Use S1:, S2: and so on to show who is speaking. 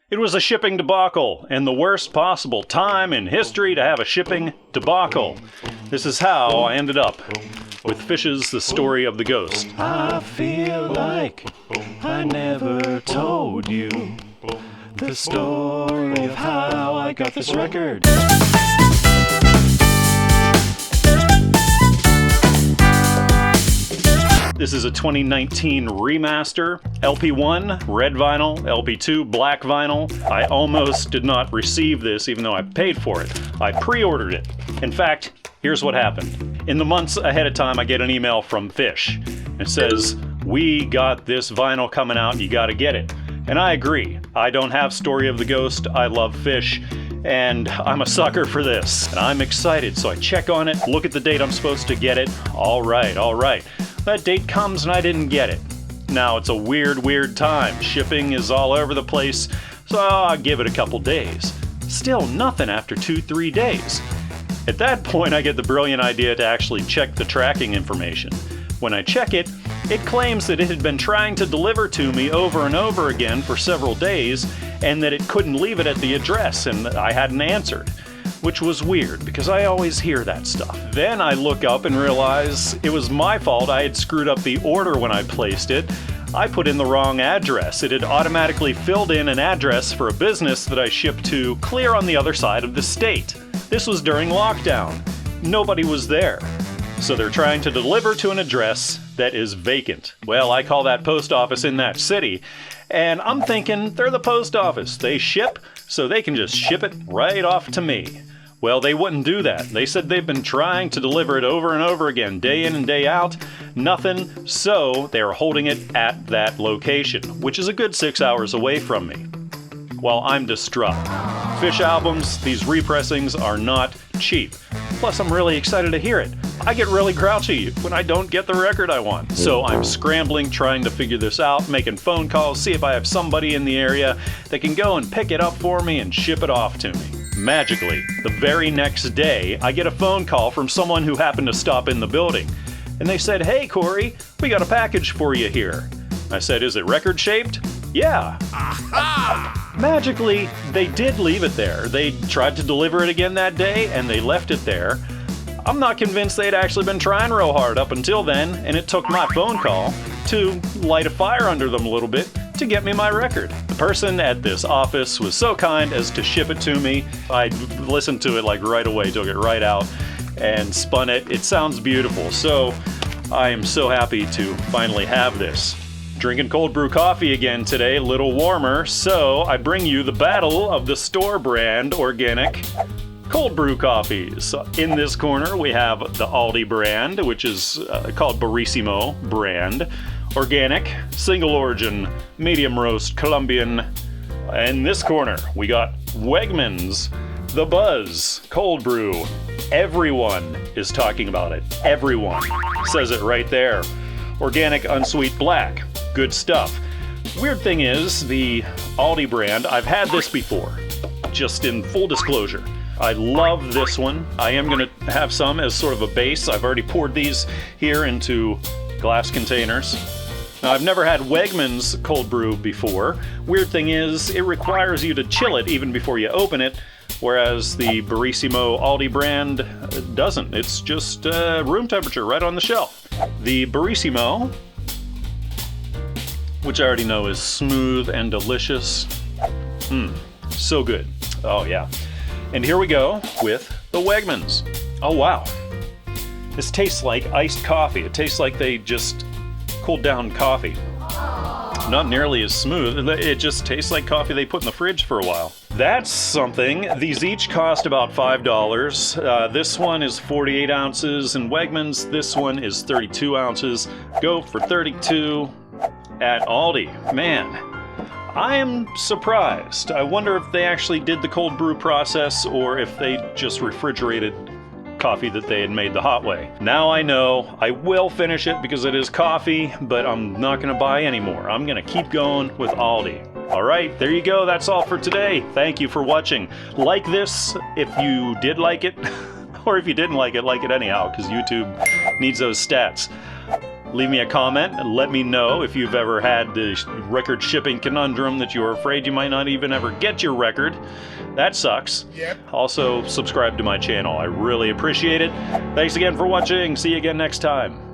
S1: It was a shipping debacle, and the worst possible time in history to have a shipping debacle. This is how I ended up with Phish's The Story of the Ghost.
S2: I feel like I never told you the story of how I got this record.
S1: This is a 2019 remaster, LP1, red vinyl, LP2, black vinyl. I almost did not receive this even though I paid for it. I pre-ordered it. In fact, here's what happened. In the months ahead of time, I get an email from Phish. It says, "We got this vinyl coming out, you gotta get it." And I agree. I don't have Story of the Ghost, I love Phish, and I'm a sucker for this. And I'm excited, so I check on it, look at the date I'm supposed to get it. All right. That date comes and I didn't get it. Now it's a weird time. Shipping is all over the place, so I'll give it a couple days. Still nothing after 2-3 days. At that point, I get the brilliant idea to actually check the tracking information. When I check it, it claims that it had been trying to deliver to me over and over again for several days, and that it couldn't leave it at the address, and I hadn't answered. Which was weird, because I always hear that stuff. Then I look up and realize it was my fault. I had screwed up the order when I placed it. I put in the wrong address. It had automatically filled in an address for a business that I shipped to clear on the other side of the state. This was during lockdown. Nobody was there. So they're trying to deliver to an address that is vacant. Well, I call that post office in that city, and I'm thinking they're the post office. They ship, so they can just ship it right off to me. Well, they wouldn't do that. They said they've been trying to deliver it over and over again, day in and day out. Nothing, so they're holding it at that location, which is a good 6 hours away from me. Well, I'm distraught. Phish albums, these repressings are not cheap. Plus, I'm really excited to hear it. I get really grouchy when I don't get the record I want. So I'm scrambling, trying to figure this out, making phone calls, see if I have somebody in the area that can go and pick it up for me and ship it off to me. Magically, the very next day, I get a phone call from someone who happened to stop in the building. And they said, "Hey, Corey, we got a package for you here." I said, "Is it record-shaped?" "Yeah." Aha! Magically, they did leave it there. They tried to deliver it again that day, and they left it there. I'm not convinced they'd actually been trying real hard up until then, and it took my phone call to light a fire under them a little bit to get me my record. The person at this office was so kind as to ship it to me. I listened to it like right away, took it right out, and spun it. It sounds beautiful, so I am so happy to finally have this. Drinking cold brew coffee again today, a little warmer, so I bring you the battle of the store brand organic cold brew coffees. In this corner we have the Aldi brand, which is called Barissimo brand. Organic, single origin, medium roast, Colombian. In this corner we got Wegmans, the Buzz, cold brew. Everyone is talking about it. Everyone says it right there. Organic, unsweet black. Good stuff. Weird thing is, the Aldi brand, I've had this before, just in full disclosure. I love this one. I am going to have some as sort of a base. I've already poured these here into glass containers. Now, I've never had Wegmans cold brew before. Weird thing is, it requires you to chill it even before you open it, whereas the Barissimo Aldi brand doesn't. It's just room temperature right on the shelf. The Barissimo, which I already know is smooth and delicious. So good. Oh yeah. And here we go with the Wegmans. Oh wow. This tastes like iced coffee. It tastes like they just cooled down coffee. Not nearly as smooth. It just tastes like coffee they put in the fridge for a while. That's something. These each cost about $5. This one is 48 ounces in Wegmans. This one is 32 ounces. Go for 32 at Aldi. Man, I am surprised. I wonder if they actually did the cold brew process or if they just refrigerated coffee that they had made the hot way. Now I know I will finish it because it is coffee, but I'm not going to buy any more. I'm going to keep going with Aldi. All right, there you go. That's all for today. Thank you for watching. Like this if you did like it, or if you didn't like it anyhow, because YouTube needs those stats. Leave me a comment and let me know if you've ever had the record shipping conundrum that you're afraid you might not even ever get your record. That sucks.
S3: Yep.
S1: Also, subscribe to my channel. I really appreciate it. Thanks again for watching. See you again next time.